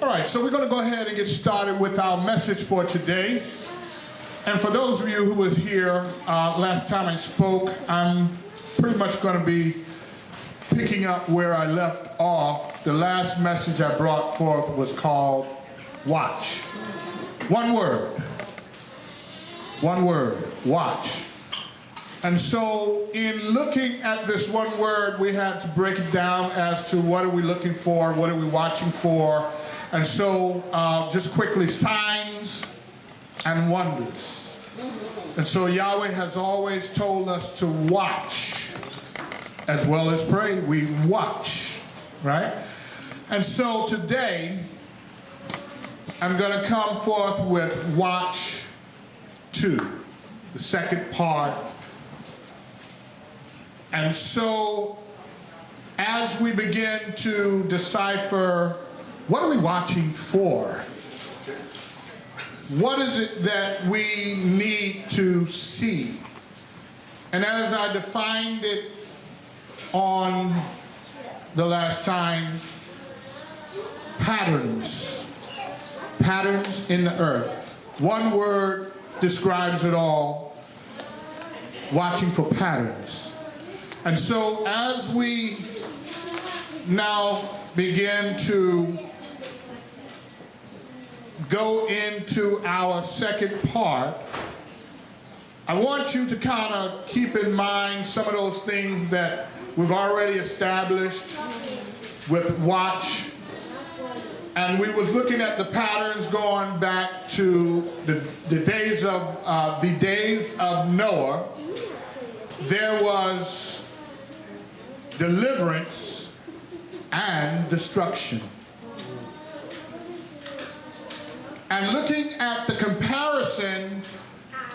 All right, so we're going to go ahead and get started with our message for today. And for those of you who were here last time I spoke, I'm pretty much going to be picking up where I left off. The last message I brought forth was called watch. One word. One word, watch. And so in looking at this one word, we had to break it down as to what are we looking for, what are we watching for. And so just quickly, signs and wonders. And so Yahweh has always told us to watch as well as pray. We watch, right? And so today, I'm going to come forth with watch 2, the second part. And so as we begin to decipher, what are we watching for? What is it that we need to see? And as I defined it on the last time, patterns. Patterns in the earth. One word describes it all. Watching for patterns. And so as we now begin to go into our second part, I want you to kind of keep in mind some of those things that we've already established with watch. And we was looking at the patterns going back to the days of Noah. There was deliverance and destruction. And looking at the comparison,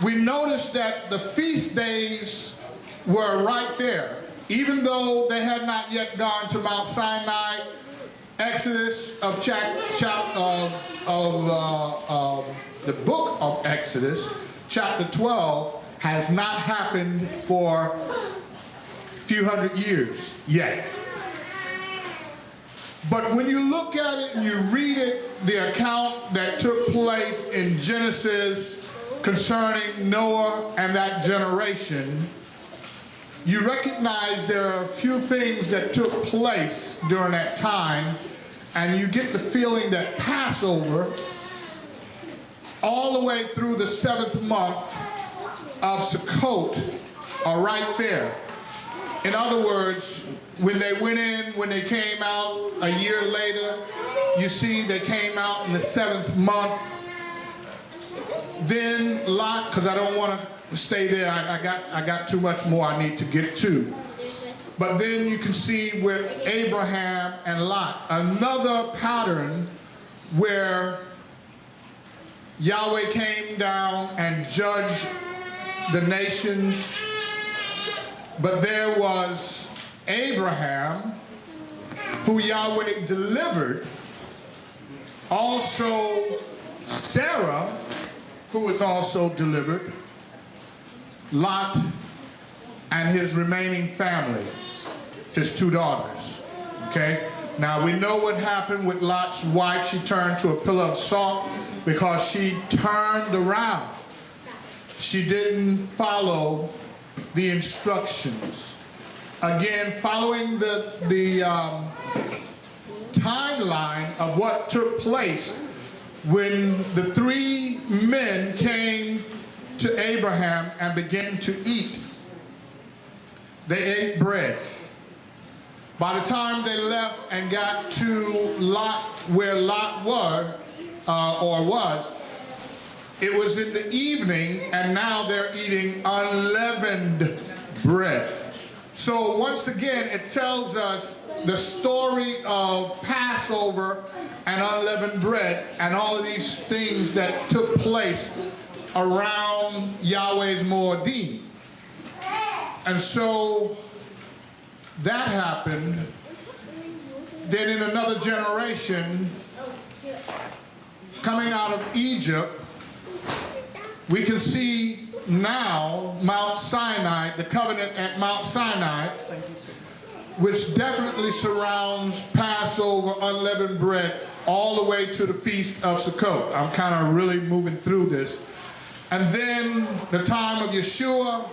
we noticed that the feast days were right there. Even though they had not yet gone to Mount Sinai, Exodus of the book of Exodus, chapter 12, has not happened for a few hundred years yet. But when you look at it and you read it, the account that took place in Genesis concerning Noah and that generation, you recognize there are a few things that took place during that time, and you get the feeling that Passover, all the way through the 7th month of Sukkot, are right there. In other words, when they went in, when they came out a year later, you see they came out in the 7th month. Then Lot, because I don't want to stay there, I got too much more I need to get to. But then you can see with Abraham and Lot, another pattern where Yahweh came down and judged the nations. But there was Abraham, who Yahweh delivered. Also Sarah, who was also delivered. Lot and his remaining family, his 2 daughters. Okay? Now we know what happened with Lot's wife. She turned to a pillar of salt because she turned around. She didn't follow the instructions. Again, following the timeline of what took place when the 3 men came to Abraham and began to eat. They ate bread. By the time they left and got to Lot, where Lot was, it was in the evening, and now they're eating unleavened bread. So once again, it tells us the story of Passover and unleavened bread and all of these things that took place around Yahweh's Moedim. And so that happened. Then in another generation, coming out of Egypt, we can see now Mount Sinai, the covenant at Mount Sinai, which definitely surrounds Passover, unleavened bread, all the way to the Feast of Sukkot. I'm kind of really moving through this. And then the time of Yahshuah,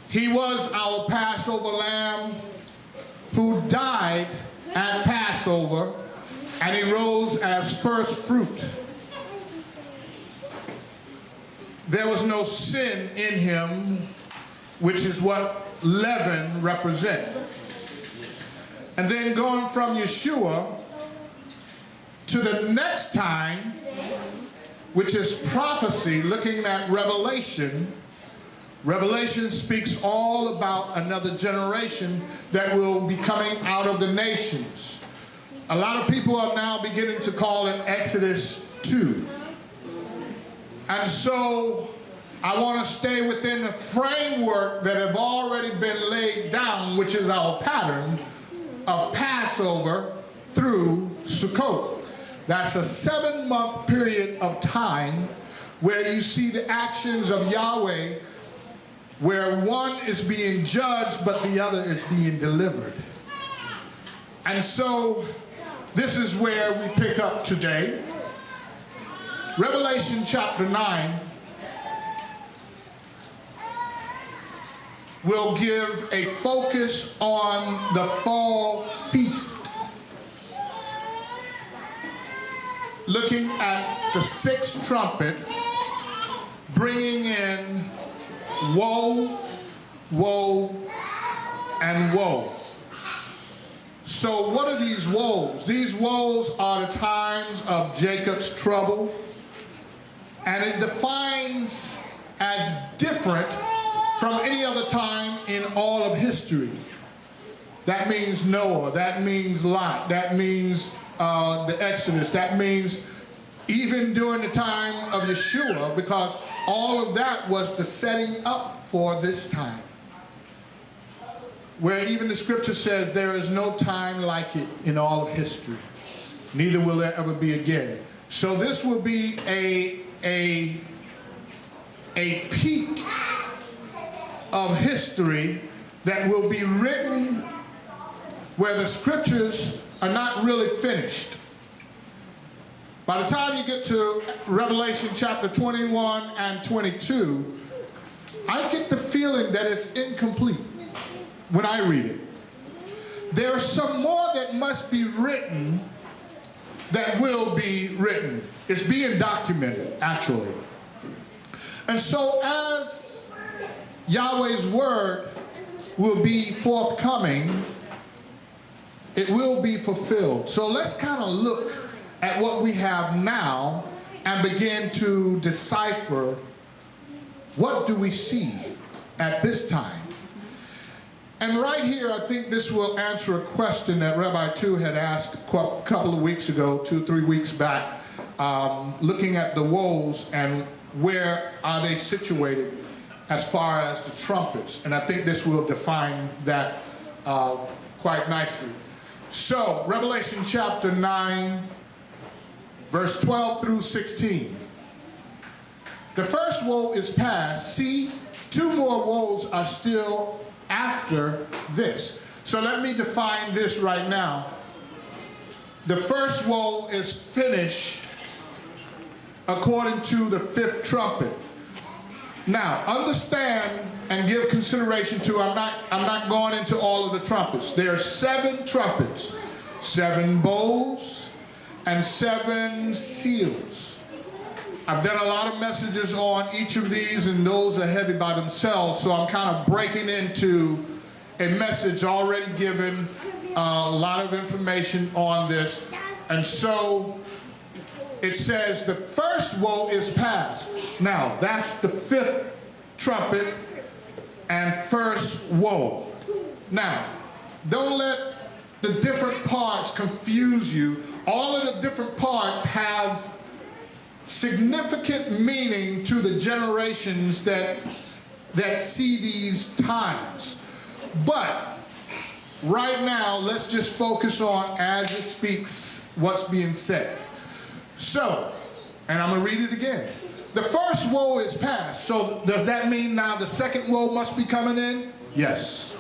he was our Passover lamb who died at Passover, and he rose as first fruit. There was no sin in him, which is what leaven represents. And then going from Yahshuah to the next time, which is prophecy, looking at Revelation. Revelation speaks all about another generation that will be coming out of the nations. A lot of people are now beginning to call it Exodus 2. And so I want to stay within the framework that have already been laid down, which is our pattern of Passover through Sukkot. That's a 7-month period of time where you see the actions of Yahweh, where one is being judged but the other is being delivered. And so this is where we pick up today. Revelation chapter 9 will give a focus on the fall feast. Looking at the 6th trumpet, bringing in woe, woe, and woe. So what are these woes? These woes are the times of Jacob's trouble, and it defines as different from any other time in all of history. That means Noah, that means Lot, that means the Exodus, that means even during the time of Yahshuah, because all of that was the setting up for this time. Where even the scripture says there is no time like it in all of history. Neither will there ever be again. So this will be a peak of history that will be written where the scriptures are not really finished. By the time you get to Revelation chapter 21 and 22, I get the feeling that it's incomplete when I read it. There's some more that must be written that will be written. It's being documented, actually. And so as Yahweh's word will be forthcoming, it will be fulfilled. So let's kind of look at what we have now and begin to decipher what do we see at this time. And right here, I think this will answer a question that Rabbi Tu had asked a couple of weeks ago, 2 or 3 weeks back, looking at the woes and where are they situated as far as the trumpets. And I think this will define that quite nicely. So, Revelation chapter 9, verse 12 through 16. The first woe is past. See, 2 more woes are still after this. So let me define this right now. The first woe is finished according to the 5th trumpet. Now, understand and give consideration to, I'm not going into all of the trumpets. There are 7 trumpets, 7 bowls, and 7 seals. I've done a lot of messages on each of these, and those are heavy by themselves, so I'm kind of breaking into a message already given, a lot of information on this. And so it says the first woe is past. Now, that's the 5th trumpet and first woe. Now, don't let the different parts confuse you. All of the different parts have significant meaning to the generations that see these times. But right now, let's just focus on, as it speaks, what's being said. So, and I'm going to read it again. The first woe is past. So does that mean now the second woe must be coming in? Yes.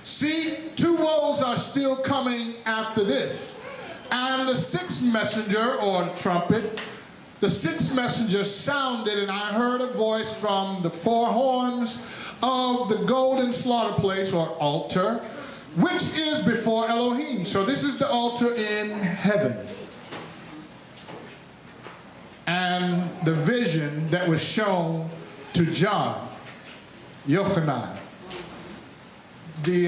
See, 2 woes are still coming after this. And the sixth messenger, or the trumpet, the sixth messenger sounded, and I heard a voice from the four horns of the golden slaughter place, or altar, which is before Elohim. So this is the altar in heaven. And the vision that was shown to John, Yochanan, the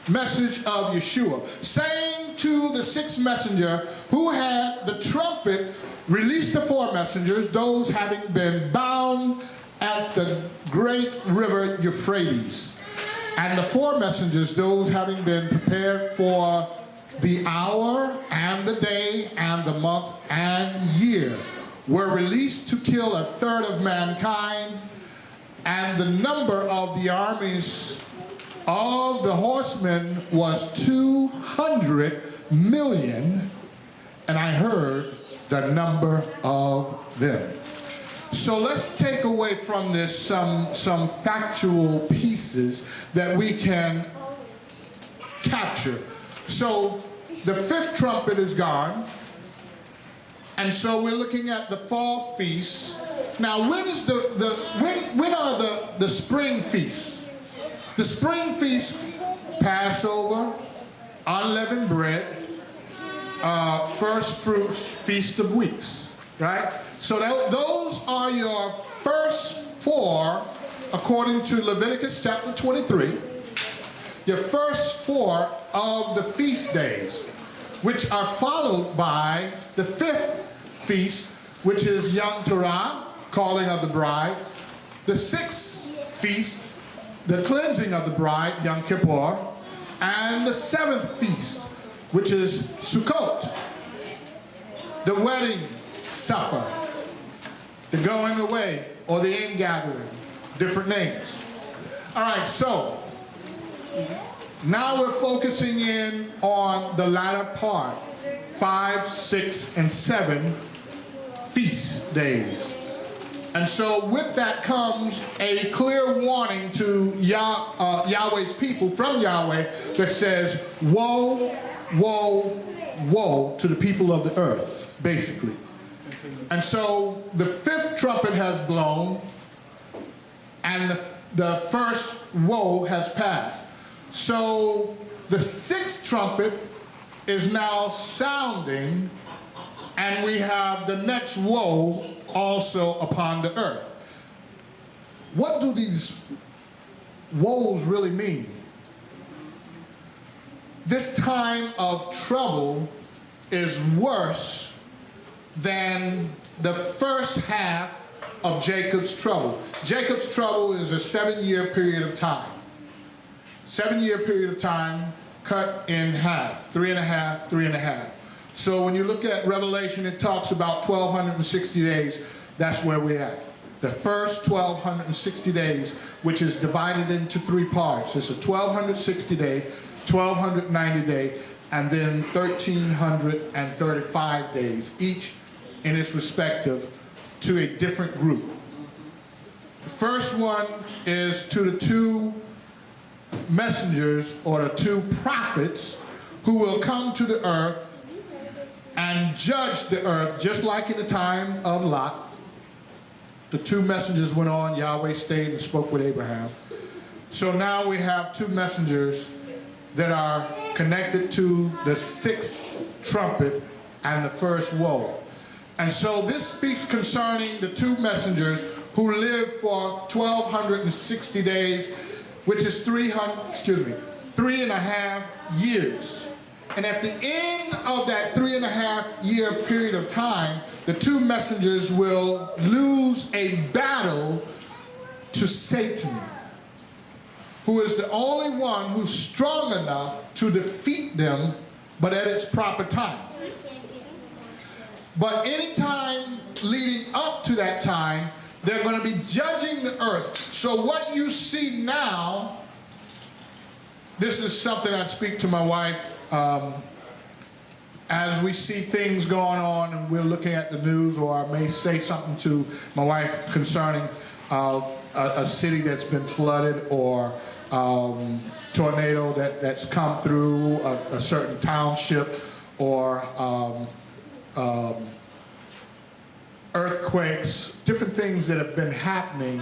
message of Yahshuah, saying to the sixth messenger who had the trumpet, release the four messengers, those having been bound at the great river Euphrates. And the four messengers, those having been prepared for the hour and the day and the month and year, were released to kill a third of mankind. And the number of the armies of the horsemen was 200 million, and I heard the number of them. So let's take away from this some factual pieces that we can capture. So the fifth trumpet is gone, and so we're looking at the fall feast. Now, when are the spring feasts? The spring feast: Passover, unleavened bread, first fruits, feast of weeks, right? So those are your first four, according to Leviticus chapter 23. Your first four of the feast days, which are followed by the fifth feast, which is Yom Torah, calling of the bride. The sixth feast, the cleansing of the bride, Yom Kippur. And the seventh feast, which is Sukkot, the wedding supper, the going away, or the ingathering, different names. All right, so now we're focusing in on the latter part, 5, 6, and 7 feast days. And so with that comes a clear warning to Yahweh's people from Yahweh that says, woe, woe, woe to the people of the earth, basically. And so the fifth trumpet has blown, and the first woe has passed. So the sixth trumpet is now sounding, and we have the next woe also upon the earth. What do these woes really mean? This time of trouble is worse than the first half of Jacob's trouble. Jacob's trouble is a 7-year period of time. 7-year period of time cut in half, 3.5, 3.5. So when you look at Revelation, it talks about 1,260 days. That's where we're at. The first 1,260 days, which is divided into 3 parts. It's a 1,260 day, 1,290 day, and then 1,335 days, each in its respective to a different group. The first one is to the 2 messengers, or the 2 prophets, who will come to the earth and judge the earth, just like in the time of Lot. The 2 messengers went on, Yahweh stayed and spoke with Abraham. So now we have 2 messengers that are connected to the 6th trumpet and the first woe. And so this speaks concerning the 2 messengers who lived for 1,260 days, which is 3.5 years. And at the end of that 3.5-year period of time, the 2 messengers will lose a battle to Satan, who is the only one who's strong enough to defeat them, but at its proper time. But any time leading up to that time, they're going to be judging the earth. So what you see now, this is something I speak to my wife as we see things going on and we're looking at the news, or I may say something to my wife concerning a city that's been flooded, or tornado that's come through a certain township, or earthquakes, different things that have been happening,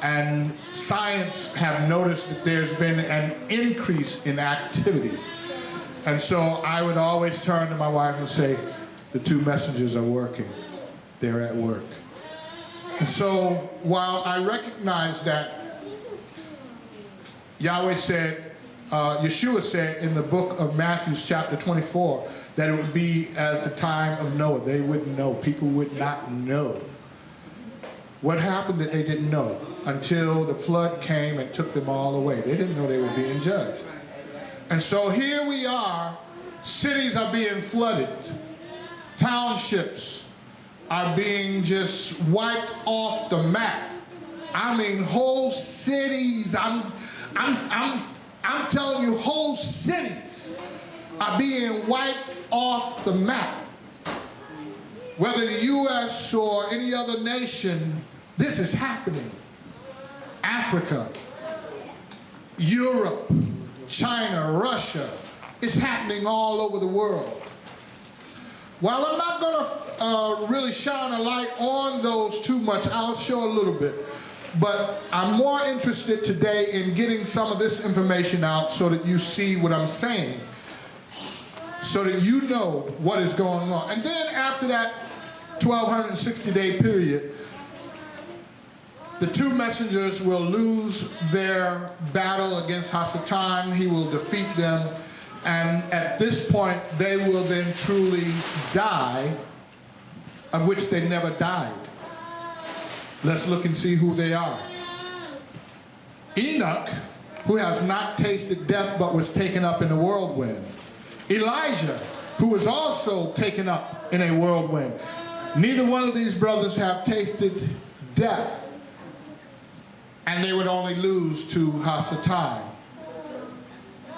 and science have noticed that there's been an increase in activity. And so I would always turn to my wife and say, the two messengers are working. They're at work. And so while I recognize that Yahweh said, Yahshuah said in the book of Matthew chapter 24, that it would be as the time of Noah. They wouldn't know. People would not know. What happened that they didn't know until the flood came and took them all away. They didn't know they were being judged. And so here we are. Cities are being flooded. Townships are being just wiped off the map. I mean, whole cities. I'm telling you, whole cities are being wiped off the map. Whether the U.S. or any other nation, this is happening. Africa, Europe, China, Russia, it's happening all over the world. While I'm not going to really shine a light on those too much, I'll show a little bit. But I'm more interested today in getting some of this information out so that you see what I'm saying, so that you know what is going on. And then after that 1260-day period, the two messengers will lose their battle against Hasatan. He will defeat them. And at this point, they will then truly die, of which they never died. Let's look and see who they are. Enoch, who has not tasted death but was taken up in the whirlwind. Elijah, who was also taken up in a whirlwind. Neither one of these brothers have tasted death, and they would only lose to Hasatan.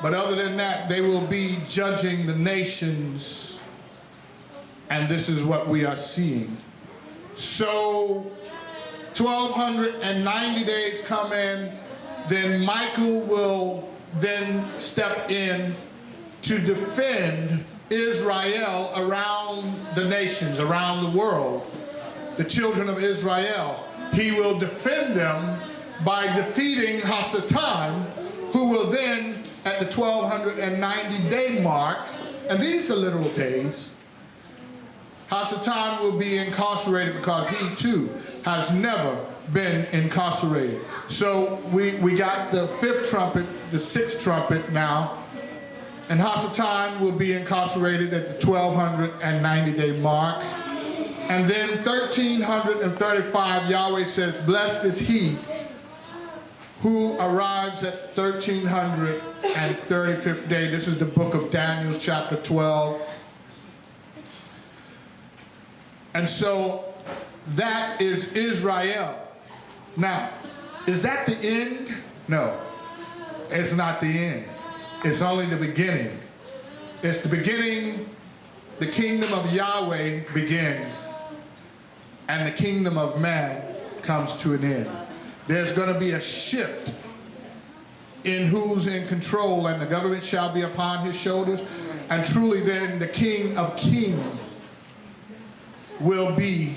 But other than that, they will be judging the nations, and this is what we are seeing. So 1290 days come in, then Michael will then step in to defend Israel around the nations, around the world, the children of Israel. He will defend them by defeating Hasatan, who will then, at the 1290-day mark, and these are literal days, Hasatan will be incarcerated because he too has never been incarcerated. So we got the fifth trumpet, the sixth trumpet now, and Hasatan will be incarcerated at the 1290-day mark. And then 1335, Yahweh says, blessed is he who arrives at 1335th day. This is the book of Daniel, chapter 12. And so that is Israel. Now, is that the end? No, it's not the end. It's only the beginning. It's the beginning. The kingdom of Yahweh begins, and the kingdom of man comes to an end. There's going to be a shift in who's in control, and the government shall be upon his shoulders. And truly then the King of Kings will be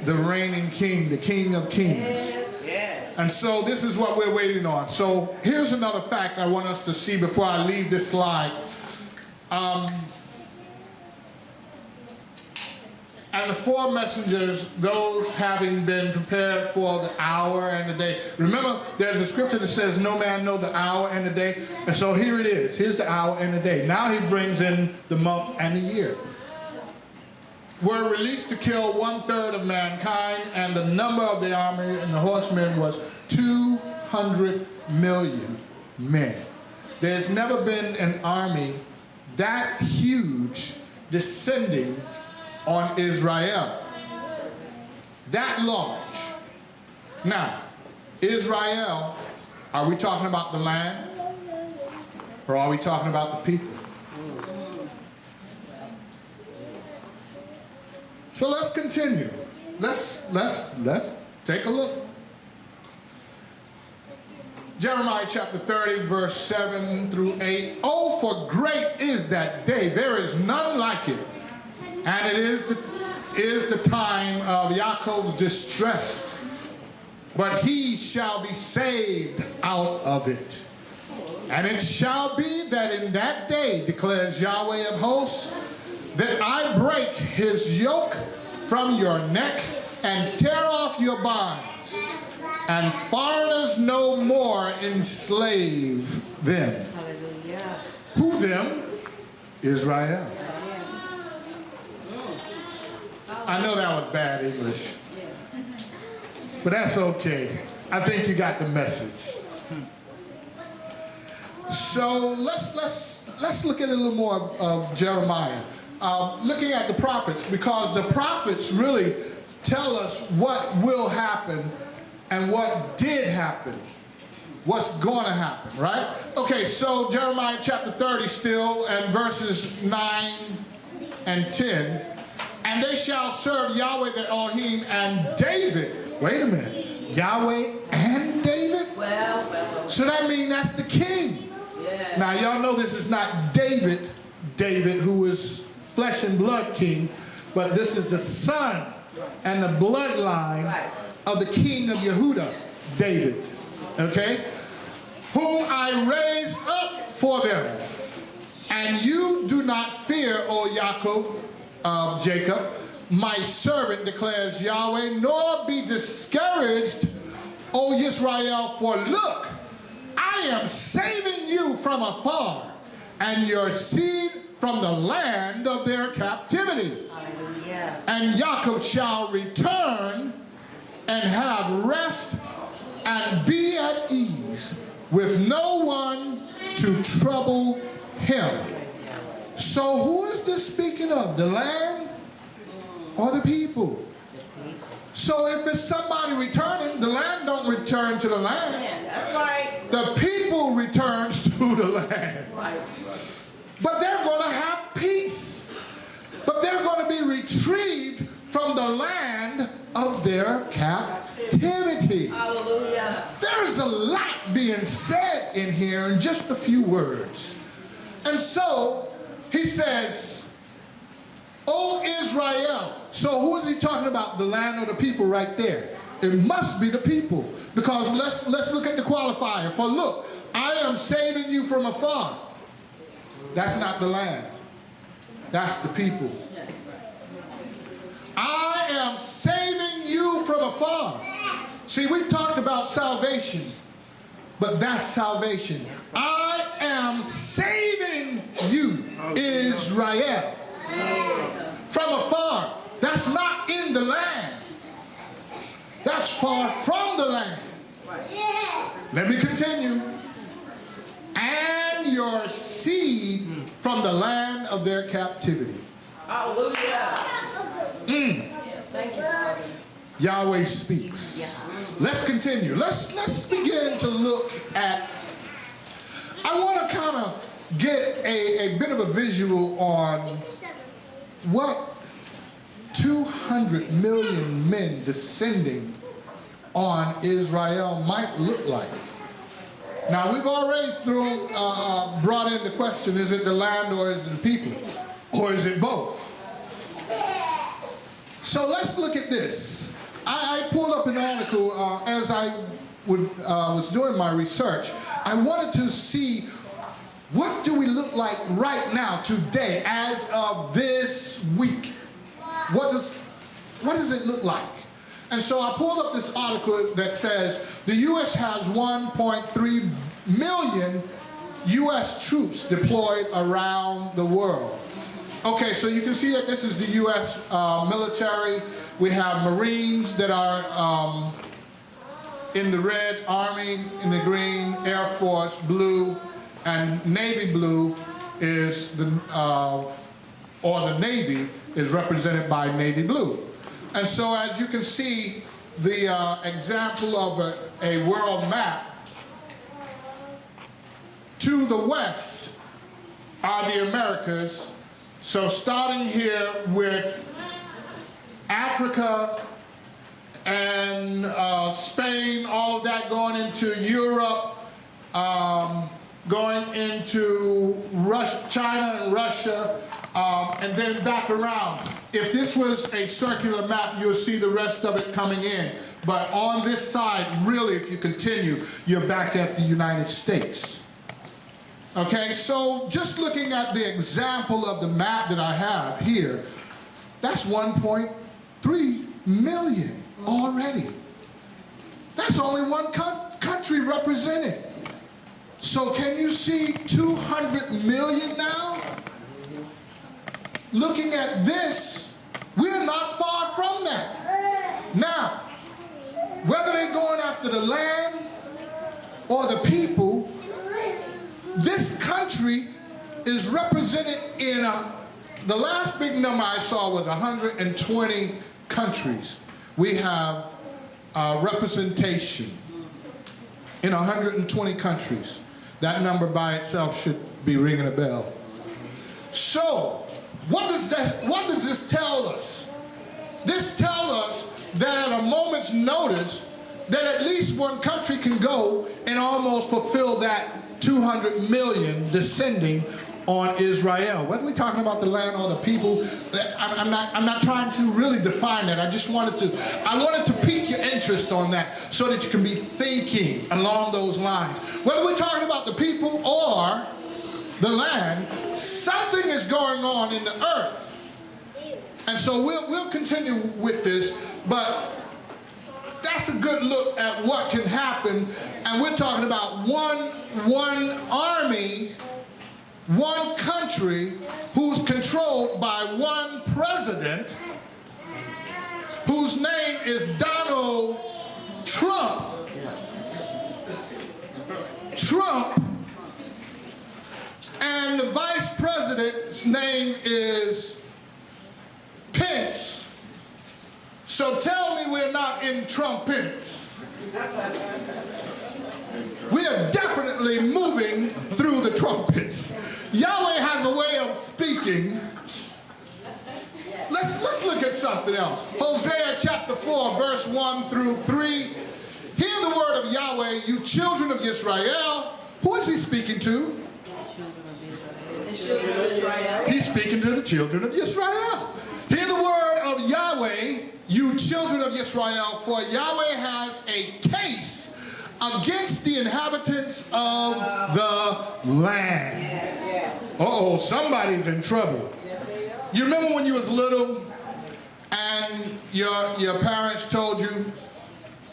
the reigning king, the King of Kings. Yes, yes. And so this is what we're waiting on. So here's another fact I want us to see before I leave this slide. And the four messengers, those having been prepared for the hour and the day. Remember, there's a scripture that says, no man know the hour and the day. And so here it is. Here's the hour and the day. Now he brings in the month and the year. Were released to kill 1/3 of mankind, and the number of the army and the horsemen was 200 million men. There's never been an army that huge descending on Israel, that large. Now, Israel, are we talking about the land, or are we talking about the people? So let's continue. Let's take a look. Jeremiah chapter 30, verse 7 through 8. Oh, for great is that day. There is none like it. And it is the time of Yaakov's distress. But he shall be saved out of it. And it shall be that in that day, declares Yahweh of hosts, that I break his yoke from your neck and tear off your bonds, and foreigners no more enslave them. Hallelujah. Who them? Israel. I know that was bad English, but that's okay. I think you got the message. So let's look at a little more of Jeremiah. Looking at the prophets, because the prophets really tell us what will happen and what did happen, what's going to happen, right? Okay, so Jeremiah chapter 30 still, and verses 9 and 10. And they shall serve Yahweh their Elohim and David. Wait a minute. Yahweh and David? Well. So that means that's the king. Yeah. Now y'all know this is not David who is flesh and blood king, but this is the son and the bloodline of the king of Yehudah, David. Okay? Whom I raised up for them. And you do not fear, O Yaakov, Jacob, my servant, declares Yahweh, nor be discouraged, O Yisrael, for look, I am saving you from afar, and your seed from the land of their captivity. Hallelujah. And Yaakov shall return and have rest and be at ease, with no one to trouble him. So who is this speaking of? The land or the people? So if it's somebody returning, the land don't return to the land. That's right. The people returns to the land. Right. But they're going to have peace. But they're going to be retrieved from the land of their captivity. Hallelujah. There's a lot being said in here in just a few words. And so he says, O Israel. So who is he talking about? The land or the people right there? It must be the people. Because let's look at the qualifier. For look, I am saving you from afar. That's not the land. That's the people. I am saving you from afar. See, we've talked about salvation, but that's salvation. I am saving you, Israel, from afar. That's not in the land. That's far from the land. Let me continue. And your seed from the land of their captivity. Hallelujah. Thank you, Father. Yahweh speaks. Let's continue. Let's begin to look at, I want to kind of get a bit of a visual on what 200 million men descending on Israel might look like. Now, we've already brought in the question, is it the land or is it the people? Or is it both? So let's look at this. I pulled up an article as I was doing my research. I wanted to see what do we look like right now, today, as of this week. What does it look like? And so I pulled up this article that says the U.S. has 1.3 million U.S. troops deployed around the world. Okay, so you can see that this is the U.S. military. We have Marines that are in the red, Army in the green, Air Force blue, and Navy blue is the Navy is represented by Navy blue. And so as you can see, the example of a world map, to the west are the Americas. So starting here with Africa and Spain, all of that going into Europe going into China and Russia, and then back around. If this was a circular map, you'll see the rest of it coming in. But on this side, really, if you continue, you're back at the United States. Okay, so just looking at the example of the map that I have here, that's 1.3 million already. That's only one country represented. So can you see 200 million now? Looking at this, we're not far from that. Now, whether they're going after the land or the people, this country is represented in the last big number I saw was 120 countries. We have representation in 120 countries. That number by itself should be ringing a bell. So, what does this tell us? This tells us that at a moment's notice, that at least one country can go and almost fulfill that 200 million descending on Israel. Whether we're talking about the land or the people, I'm not trying to really define that. I wanted to pique your interest on that so that you can be thinking along those lines. Whether we're talking about the people or the land, something is going on in the earth. And so we'll continue with this, but that's a good look at what can happen. And we're talking about one army, one country who's controlled by one president whose name is Donald Trump. And the vice president's name is Pence. So tell me we're not in Trump-Pence. We are definitely moving through the trumpets. Yahweh has a way of speaking. Let's look at something else. Hosea chapter 4, verse 1 through 3. Hear the word of Yahweh, you children of Israel. Who is he speaking to? He's speaking to the children of Israel. Hear the word of Yahweh, you children of Israel, for Yahweh has a case against the inhabitants of the land. Uh-oh, somebody's in trouble. You remember when you was little and your parents told you,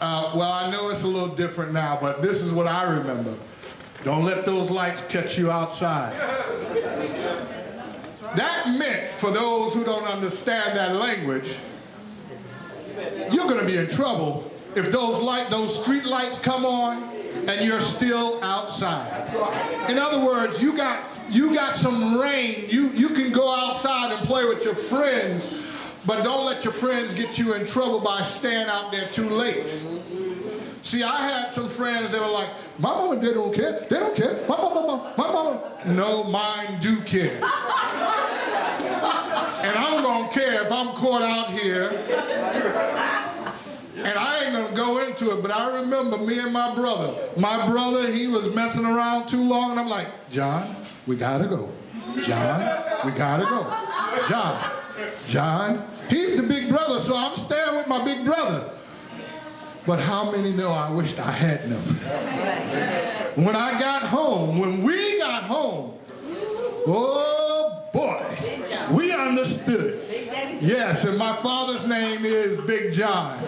well, I know it's a little different now, but this is what I remember. Don't let those lights catch you outside. That meant, for those who don't understand that language, you're going to be in trouble if those street lights come on and you're still outside. In other words, you got some rain. You can go outside and play with your friends, but don't let your friends get you in trouble by staying out there too late. See, I had some friends that were like, my mama, they don't care. They don't care. My mama. No, mine do care. And I'm going to care if I'm caught out here. And I ain't going to go into it, but I remember me and my brother. My brother, he was messing around too long, and I'm like, John, we got to go. John, we got to go. John. He's the big brother, so I'm staying with my big brother. But how many know I wished I had known? When I got home, when we got home, oh boy, we understood. Yes, and my father's name is Big John.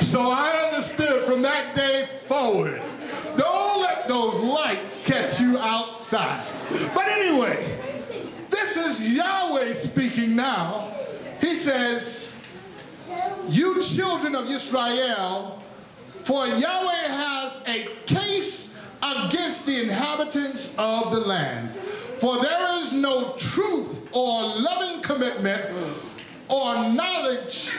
So I understood from that day forward, don't let those lights catch you outside. But anyway, this is Yahweh speaking now. He says, you children of Israel, for Yahweh has a case against the inhabitants of the land. For there is no truth or loving commitment or knowledge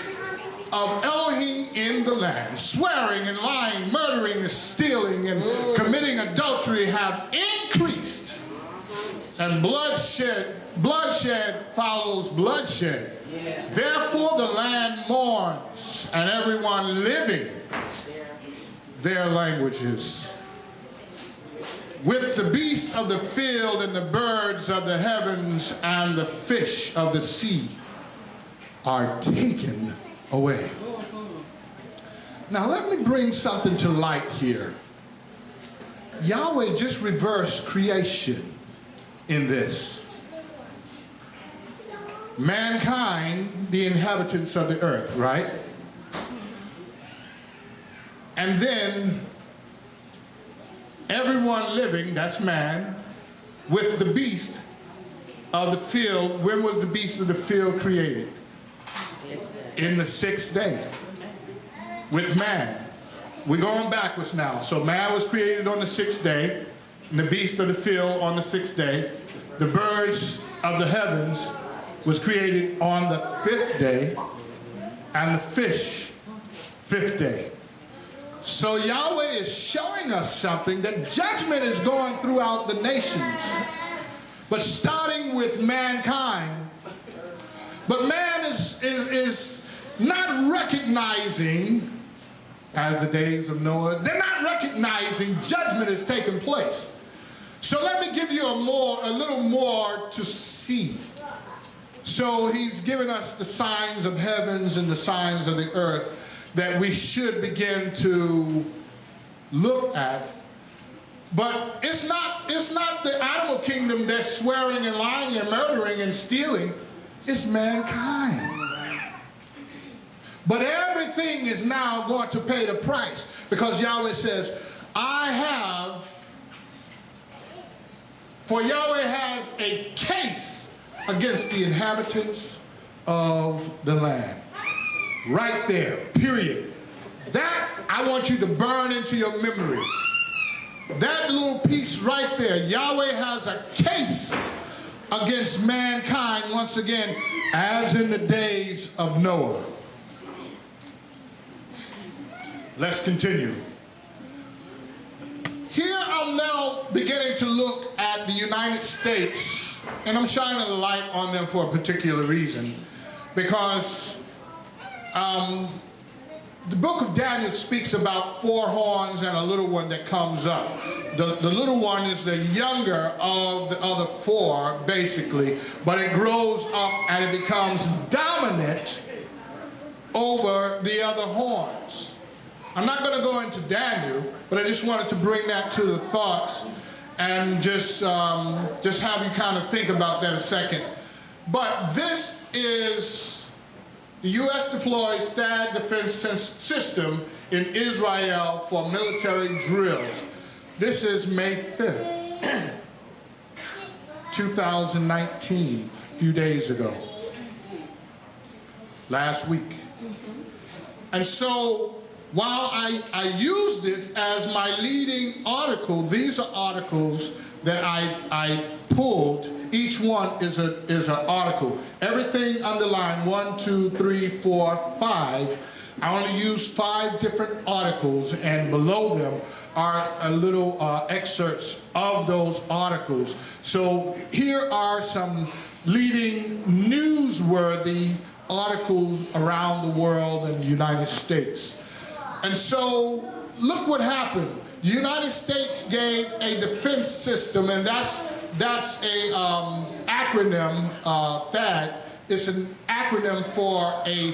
of Elohim in the land. Swearing and lying, murdering and stealing and committing adultery have increased. And bloodshed follows bloodshed. Yeah. Therefore the land mourns, and everyone living their languages. With the beasts of the field and the birds of the heavens and the fish of the sea are taken away. Now let me bring something to light here. Yahweh just reversed creation in this. Mankind, the inhabitants of the earth, right? And then everyone living, that's man, with the beast of the field. When was the beast of the field created? In the sixth day. With man. We're going backwards now. So man was created on the sixth day, and the beast of the field on the sixth day. The birds of the heavens was created on the fifth day, and the fish, fifth day. So Yahweh is showing us something, that judgment is going throughout the nations, but starting with mankind. But man is not recognizing, as the days of Noah, they're not recognizing judgment is taking place. So let me give you a little more to see. So he's given us the signs of heavens and the signs of the earth that we should begin to look at. But it's not the animal kingdom that's swearing and lying and murdering and stealing. It's mankind. But everything is now going to pay the price, because Yahweh says, for Yahweh has a case against the inhabitants of the land. Right there, period. That I want you to burn into your memory. That little piece right there, Yahweh has a case against mankind once again, as in the days of Noah. Let's continue. Here I'm now beginning to look at the United States, and I'm shining a light on them for a particular reason, because the book of Daniel speaks about four horns and a little one that comes up. The little one is the younger of the other four, basically, but it grows up and it becomes dominant over the other horns. I'm not going to go into Daniel, but I just wanted to bring that to the thoughts and just have you kind of think about that a second. But this is the U.S. deploys THAAD defense system in Israel for military drills. This is May 5th, 2019, a few days ago, last week. And so while I use this as my leading article, these are articles that I pulled. Each one is an article. Everything underlined, 1, 2, 3, 4, 5. I only used 5 different articles, and below them are a little excerpts of those articles. So here are some leading newsworthy articles around the world and the United States. And so look what happened. The United States gave a defense system, and that's a acronym, THAAD. It's an acronym for a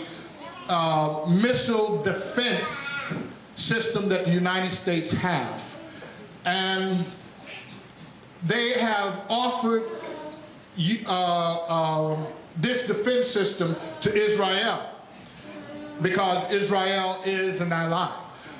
missile defense system that the United States have. And they have offered this defense system to Israel, because Israel is an ally.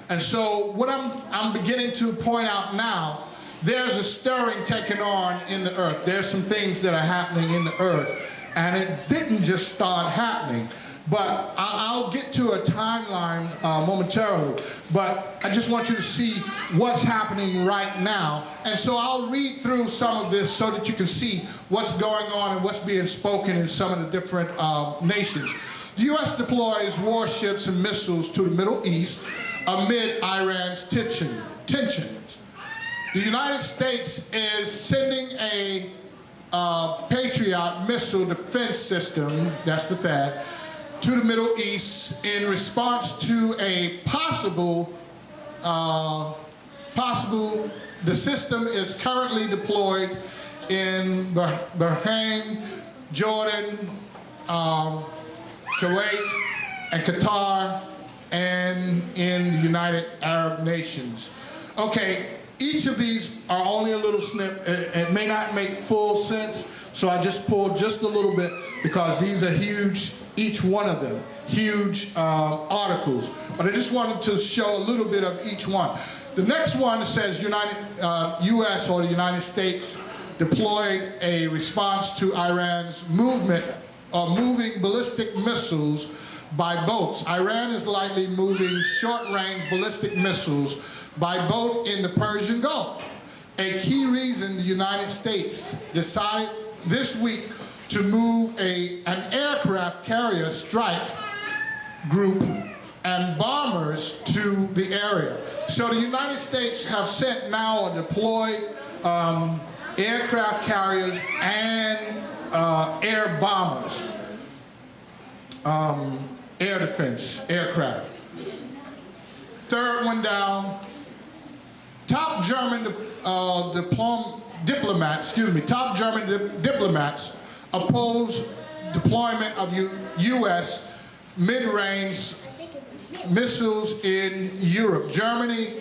And so what I'm beginning to point out now, there's a stirring taken on in the earth. There's some things that are happening in the earth, and it didn't just start happening. But I'll get to a timeline momentarily, but I just want you to see what's happening right now. And so I'll read through some of this so that you can see what's going on and what's being spoken in some of the different nations. The U.S. deploys warships and missiles to the Middle East amid Iran's tensions. The United States is sending a Patriot missile defense system, that's the THAAD, to the Middle East in response to a the system is currently deployed in Bahrain, Jordan, Kuwait, and Qatar, and in the United Arab Nations. Okay, each of these are only a little snip. It may not make full sense, so I just pulled just a little bit because these are huge, each one of them, huge articles. But I just wanted to show a little bit of each one. The next one says U.S. or the United States deployed a response to Iran's moving ballistic missiles by boats. Iran is likely moving short-range ballistic missiles by boat in the Persian Gulf. A key reason the United States decided this week to move an aircraft carrier strike group and bombers to the area. So the United States have sent now or deployed aircraft carriers and air bombers, air defense aircraft. Third one down. Top German diplomats oppose deployment of U.S. mid-range missiles in Europe. Germany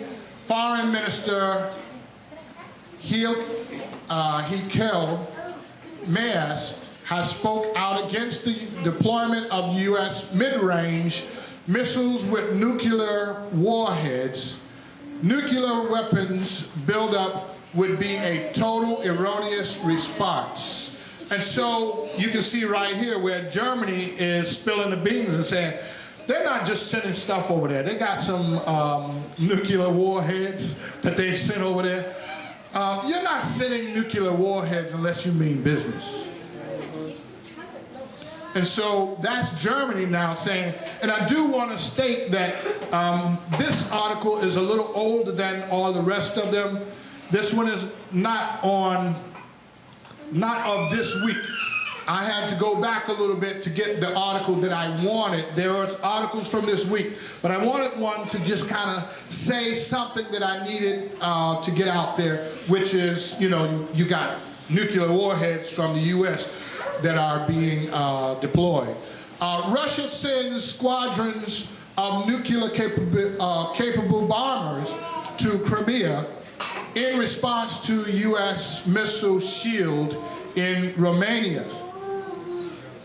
Foreign Minister Heiko Maas has spoke out against the deployment of U.S. mid-range missiles with nuclear warheads. Nuclear weapons buildup would be a total erroneous response. And so you can see right here where Germany is spilling the beans and saying, they're not just sending stuff over there. They got some nuclear warheads that they sent over there. You're not sending nuclear warheads unless you mean business. And so that's Germany now saying, and I do want to state that this article is a little older than all the rest of them. This one is not of this week. I had to go back a little bit to get the article that I wanted. There were articles from this week, but I wanted one to just kind of say something that I needed to get out there, which is, you know, you got nuclear warheads from the U.S. that are being deployed. Russia sends squadrons of nuclear capable bombers to Crimea in response to U.S. missile shield in Romania.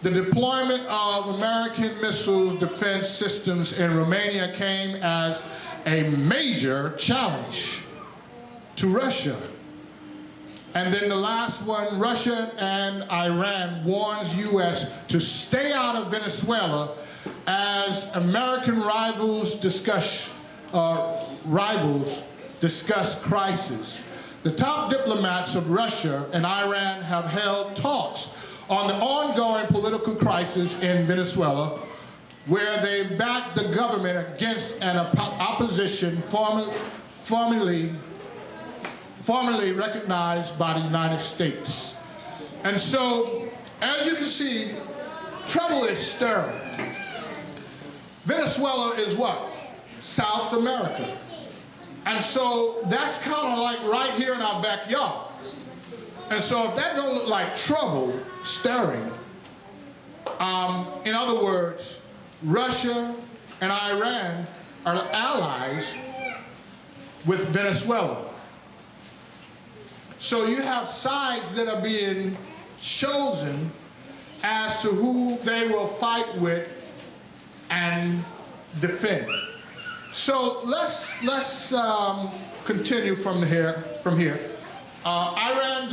The deployment of American missile defense systems in Romania came as a major challenge to Russia. And then the last one, Russia and Iran warns U.S. to stay out of Venezuela as American rivals discuss crisis. The top diplomats of Russia and Iran have held talks on the ongoing political crisis in Venezuela, where they backed the government against an opposition formally recognized by the United States. And so, as you can see, trouble is stirring. Venezuela is what? South America. And so that's kind of like right here in our backyard. And so if that don't look like trouble stirring, in other words, Russia and Iran are allies with Venezuela. So you have sides that are being chosen as to who they will fight with and defend. So let's continue from here. Iran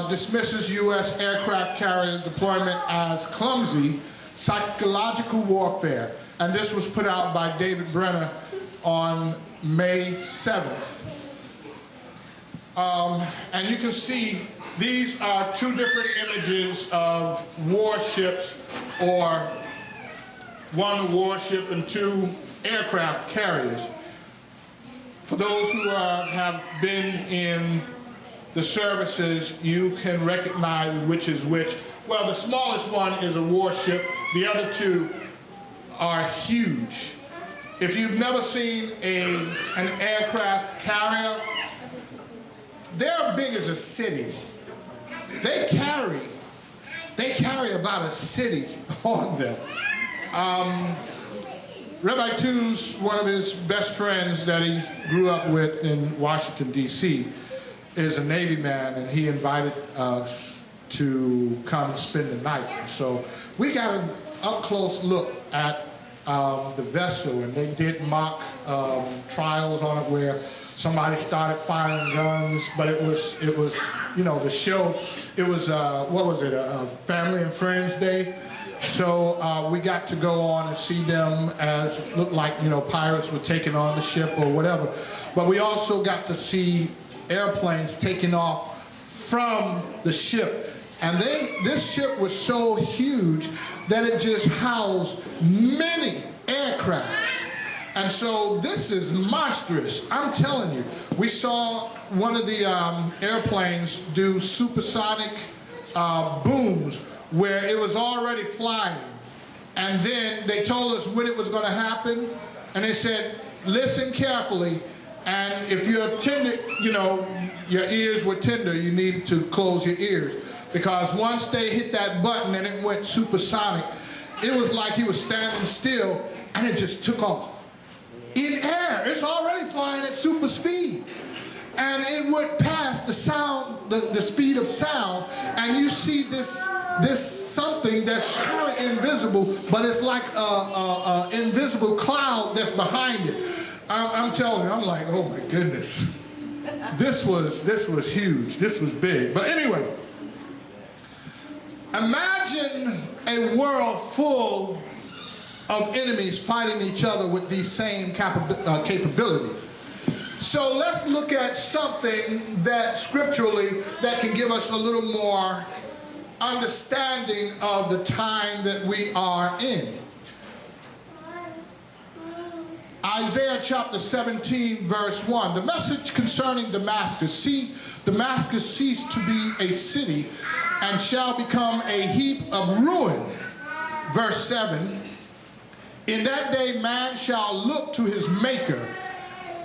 dismisses U.S. aircraft carrier deployment as clumsy psychological warfare, and this was put out by David Brenner on May 7th. And you can see these are two different images of warships, or one warship and two aircraft carriers. For those who have been in the services, you can recognize which is which. Well, the smallest one is a warship. The other two are huge. If you've never seen an aircraft carrier, they're big as a city. They carry about a city on them. Rabbi Two's one of his best friends that he grew up with in Washington, D.C., is a Navy man, and he invited us to come spend the night. So we got an up-close look at the vessel, and they did mock trials on it where somebody started firing guns, but it was you know, the show, it was what was it, a family and friends day. So we got to go on and see them as looked like, you know, pirates were taking on the ship or whatever. But we also got to see airplanes taking off from the ship. And this ship was so huge that it just housed many aircraft. And so this is monstrous. I'm telling you. We saw one of the airplanes do supersonic booms where it was already flying. And then they told us when it was going to happen. And they said, listen carefully. And if you're tender, you know, your ears were tender, you need to close your ears. Because once they hit that button and it went supersonic, it was like he was standing still and it just took off. In air, it's already flying at super speed. And it went past the sound, the speed of sound, and you see this something that's kind of invisible, but it's like a invisible cloud that's behind it. I'm telling you, I'm like, oh my goodness. This was huge. This was big. But anyway, imagine a world full of enemies fighting each other with these same capabilities. So let's look at something that scripturally that can give us a little more understanding of the time that we are in. Isaiah chapter 17 verse 1. The message concerning Damascus. See, Damascus ceased to be a city and shall become a heap of ruin. Verse 7. In that day man shall look to his maker,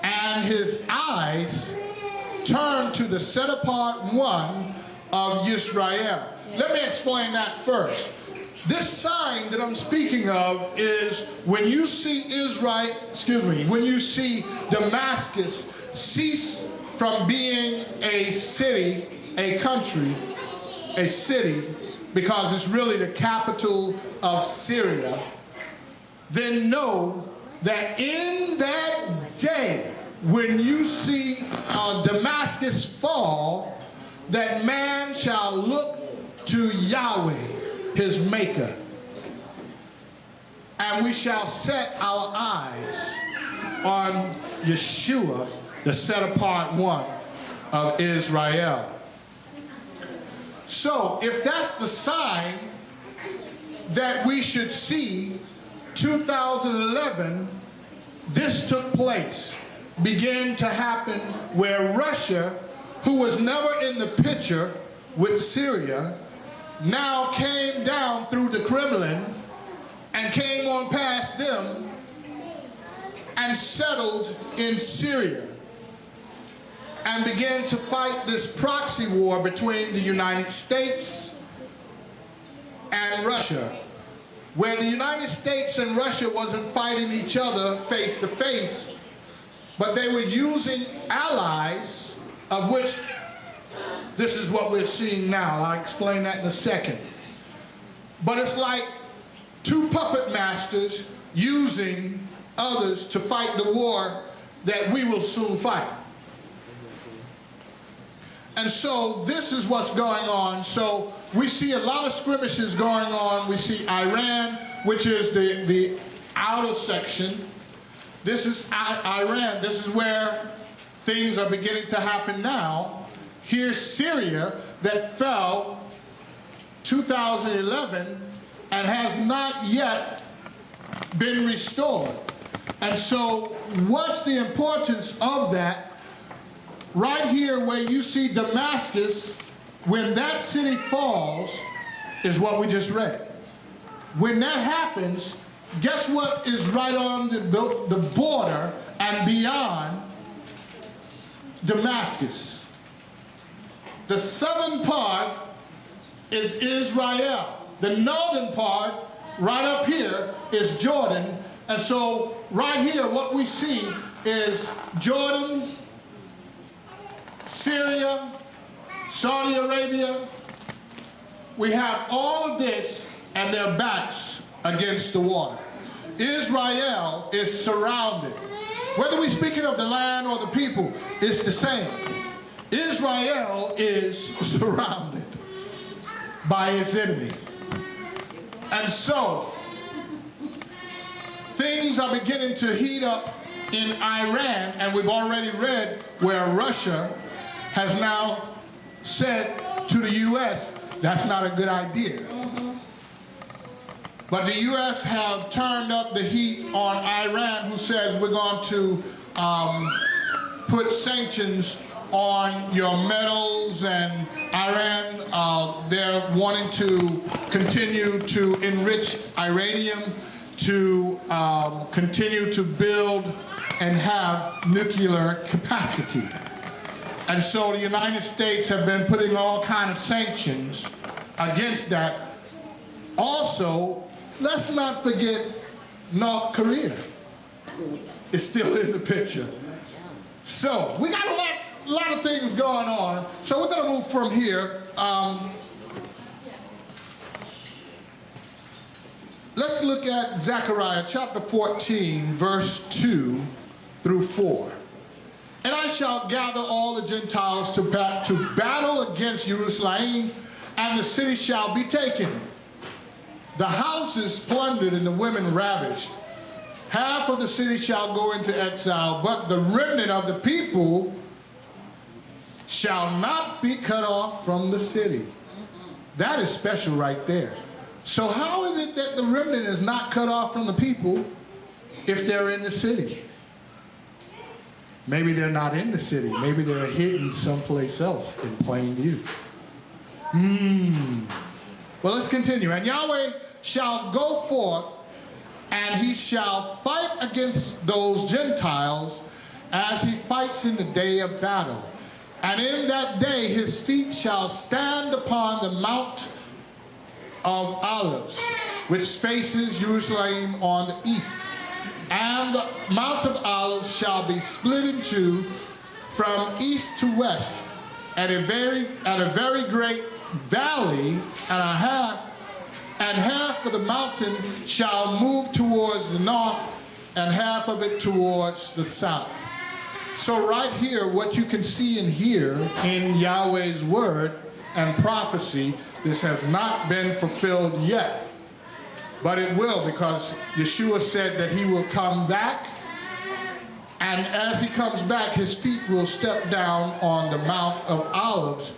and his eyes turn to the set apart one of Israel. Let me explain that first. This sign that I'm speaking of is when you see when you see Damascus cease from being a city, a country, a city, because it's really the capital of Syria, then know that in that day, when you see Damascus fall, that man shall look to Yahweh, his maker, and we shall set our eyes on Yahshuah, the set apart one of Israel. So if that's the sign that we should see, 2011, this took place, began to happen, where Russia, who was never in the picture with Syria, now came down through the Kremlin and came on past them and settled in Syria and began to fight this proxy war between the United States and Russia, where the United States and Russia wasn't fighting each other face to face, but they were using allies, of which this is what we're seeing now. I'll explain that in a second. But it's like two puppet masters using others to fight the war that we will soon fight. And so this is what's going on. So we see a lot of skirmishes going on. We see Iran, which is the outer section. This is Iran. This is where things are beginning to happen now. Here's Syria that fell 2011 and has not yet been restored. And so what's the importance of that? right here where you see Damascus, when that city falls, is what we just read. When that happens, guess what is right on the border and beyond Damascus? The southern part is Israel. The northern part, right up here, is Jordan. And so right here, what we see is Jordan, Syria, Saudi Arabia. We have all of this and their backs against the water. Israel is surrounded. Whether we're speaking of the land or the people, it's the same. Israel is surrounded by its enemy. And so, things are beginning to heat up in Iran, and we've already read where Russia has now said to the U.S., that's not a good idea. But the U.S. have turned up the heat on Iran, who says we're going to put sanctions on your metals, and Iran, they're wanting to continue to enrich uranium, to continue to build and have nuclear capacity. And so the United States have been putting all kinds of sanctions against that. Also, let's not forget North Korea. It's still in the picture. So we got a lot of things going on. So we're going to move from here. Let's look at Zechariah chapter 14, verse 2 through 4. And I shall gather all the Gentiles to battle against Jerusalem, and the city shall be taken. The houses plundered and the women ravished. Half of the city shall go into exile, but the remnant of the people shall not be cut off from the city. That is special right there. So how is it that the remnant is not cut off from the people if they're in the city? Maybe they're not in the city. Maybe they're hidden someplace else in plain view. Well, let's continue. And Yahweh shall go forth, and he shall fight against those Gentiles as he fights in the day of battle. And in that day his feet shall stand upon the Mount of Olives, which faces Jerusalem on the east. And the Mount of Olives shall be split in two from east to west, at a very great valley and a half, and half of the mountain shall move towards the north, and half of it towards the south. So right here, what you can see and hear in Yahweh's word and prophecy, this has not been fulfilled yet. But it will, because Yahshuah said that he will come back, and as he comes back, his feet will step down on the Mount of Olives,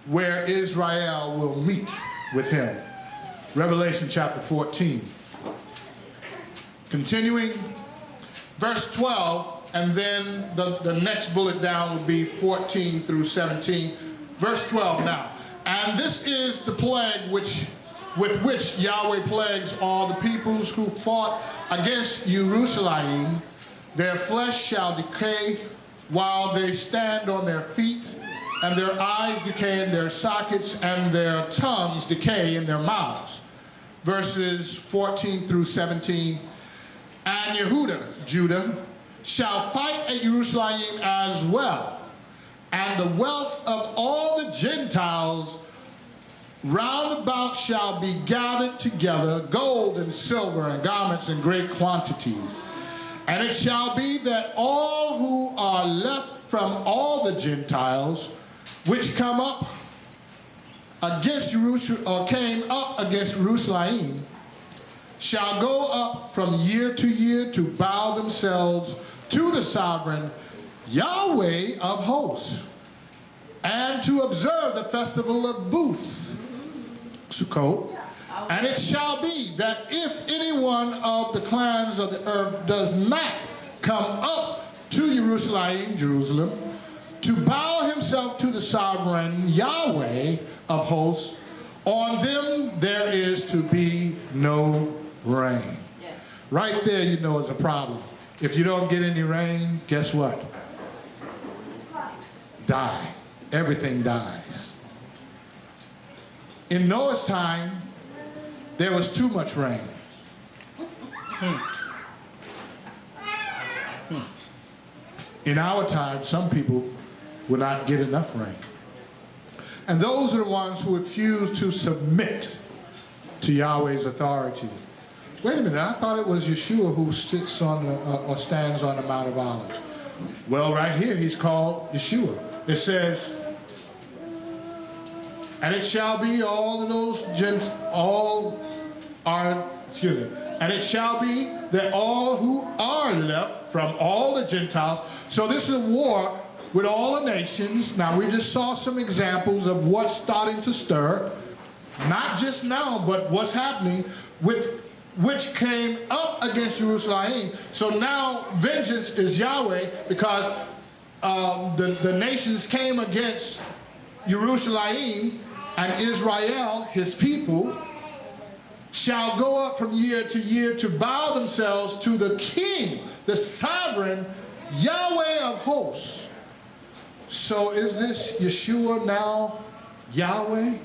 where Israel will meet with him. Revelation chapter 14. Continuing, verse 12, and then the next bullet down would be 14 through 17. Verse 12 now. And this is the plague with which Yahweh plagues all the peoples who fought against Jerusalem. Their flesh shall decay while they stand on their feet, and their eyes decay in their sockets, and their tongues decay in their mouths. Verses 14 through 17. And Judah, shall fight at Jerusalem as well, and the wealth of all the Gentiles round about shall be gathered together, gold and silver and garments in great quantities. And it shall be that all who are left from all the Gentiles which come up against Jerusalem, or came up against Jerusalem, shall go up from year to year to bow themselves to the sovereign Yahweh of hosts, and to observe the festival of booths, Sukkot. And it shall be that if any one of the clans of the earth does not come up to Jerusalem, to bow himself to the sovereign Yahweh of hosts, on them there is to be no rain. Yes. Right there, you know, is a problem. If you don't get any rain, guess what? Die. Everything dies. In Noah's time, there was too much rain. In our time, some people will not get enough rain. And those are the ones who refuse to submit to Yahweh's authority. Wait a minute, I thought it was Yahshuah who sits on the, or stands on the Mount of Olives. Well, right here, he's called Yahshuah. It says, and it shall be all of those and it shall be that all who are left from all the Gentiles. So this is a war with all the nations. Now, we just saw some examples of what's starting to stir. Not just now, but what's happening with which came up against Jerusalem. So now vengeance is Yahweh, because the nations came against Jerusalem, and Israel, his people, shall go up from year to year to bow themselves to the King, the sovereign Yahweh of hosts. So is this Yahshuah now Yahweh?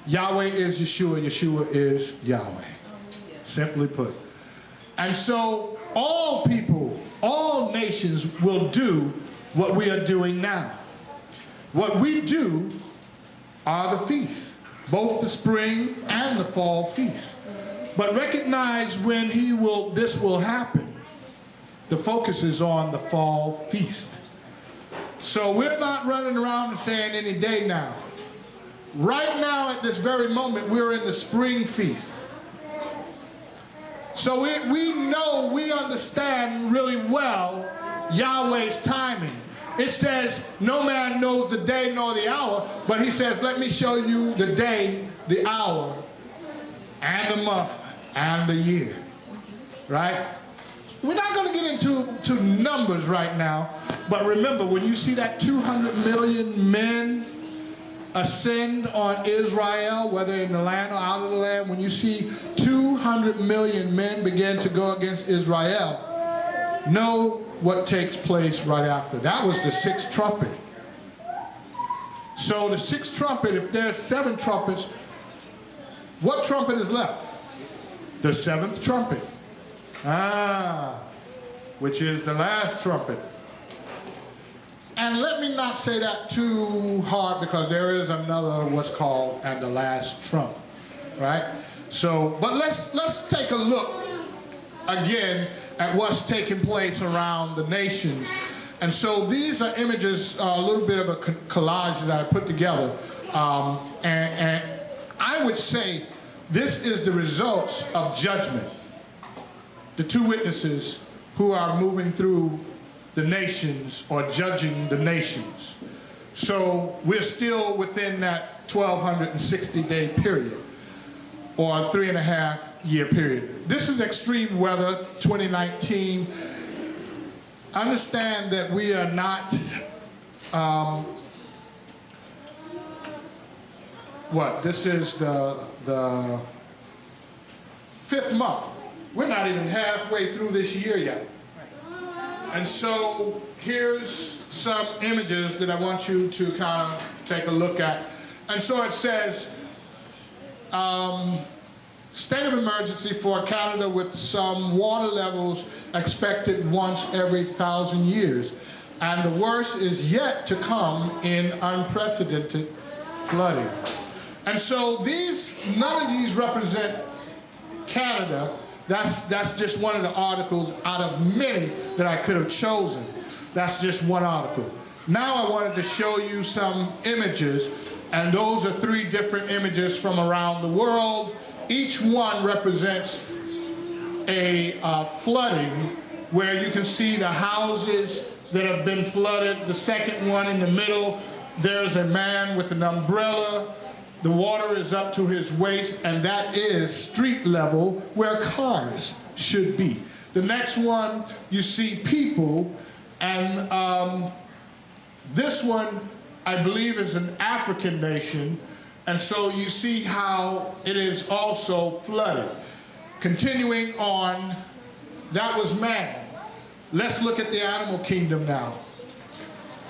Yahweh is Yahshuah, Yahshuah is Yahweh, simply put. And so all people, all nations will do what we are doing now. What we do are the feasts, both the spring and the fall feast. But recognize when this will happen. The focus is on the fall feast. So we're not running around and saying any day now. Right now, at this very moment, we're in the spring feast. So we understand really well Yahweh's timing. It says, no man knows the day nor the hour, but he says, let me show you the day, the hour, and the month, and the year. Right? We're not going to get into numbers right now, but remember, when you see that 200 million men ascend on Israel, whether in the land or out of the land, when you see 200 million men begin to go against Israel, know what takes place right after. That was the sixth trumpet. So the sixth trumpet, if there's 7 trumpets, what trumpet is left? The 7th trumpet. Which is the last trumpet. And let me not say that too hard, because there is another what's called and the last trump, right? So, but let's take a look again at what's taking place around the nations. And so these are images, a little bit of a collage that I put together. And I would say this is the results of judgment. The 2 witnesses who are moving through the nations or judging the nations. So we're still within that 1260-day period, or 3.5-year period. This is extreme weather 2019. Understand that we are not this is the 5th month. We're not even halfway through this year yet. And so here's some images that I want you to kind of take a look at. And so it says, state of emergency for Canada with some water levels expected once every 1,000 years. And the worst is yet to come in unprecedented flooding. And so none of these represent Canada. That's just one of the articles out of many that I could have chosen. That's just one article. Now I wanted to show you some images, and those are 3 different images from around the world. Each one represents a flooding where you can see the houses that have been flooded. The second one in the middle, there's a man with an umbrella. The water is up to his waist, and that is street level where cars should be. The next one, you see people, and This one, I believe, is an African nation, and so you see how it is also flooded. Continuing on, that was man. Let's look at the animal kingdom now.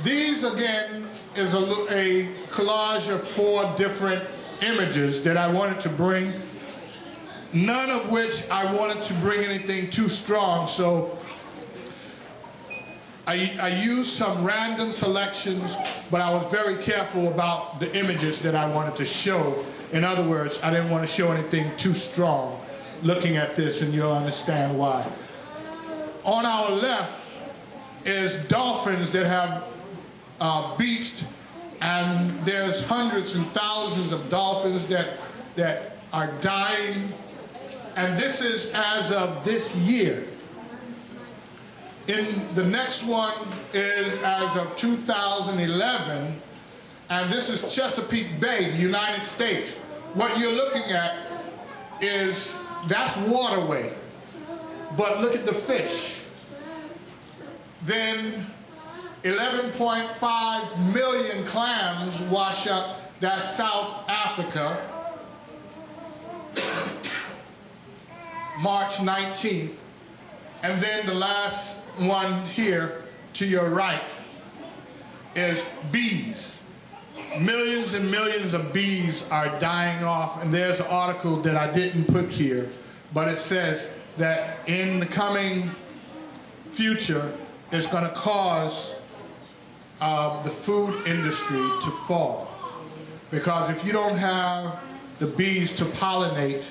These, again, is a collage of 4 different images that I wanted to bring, none of which I wanted to bring anything too strong, so I used some random selections, but I was very careful about the images that I wanted to show. In other words, I didn't want to show anything too strong. Looking at this, and you'll understand why. On our left is dolphins that have beached, and there's hundreds and thousands of dolphins that are dying, and this is as of this year. In the next one is as of 2011, and this is Chesapeake Bay, the United States. What you're looking at is, that's waterway, but look at the fish. Then 11.5 million clams wash up, that's South Africa, March 19th. And then the last one here to your right is bees. Millions and millions of bees are dying off, and there's an article that I didn't put here, but it says that in the coming future, it's going to cause the food industry to fall. Because if you don't have the bees to pollinate,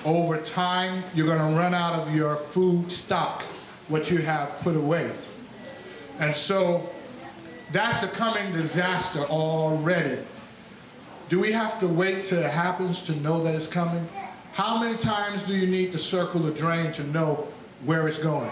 over time, you're going to run out of your food stock, what you have put away. And so that's a coming disaster already. Do we have to wait till it happens to know that it's coming? How many times do you need to circle the drain to know where it's going?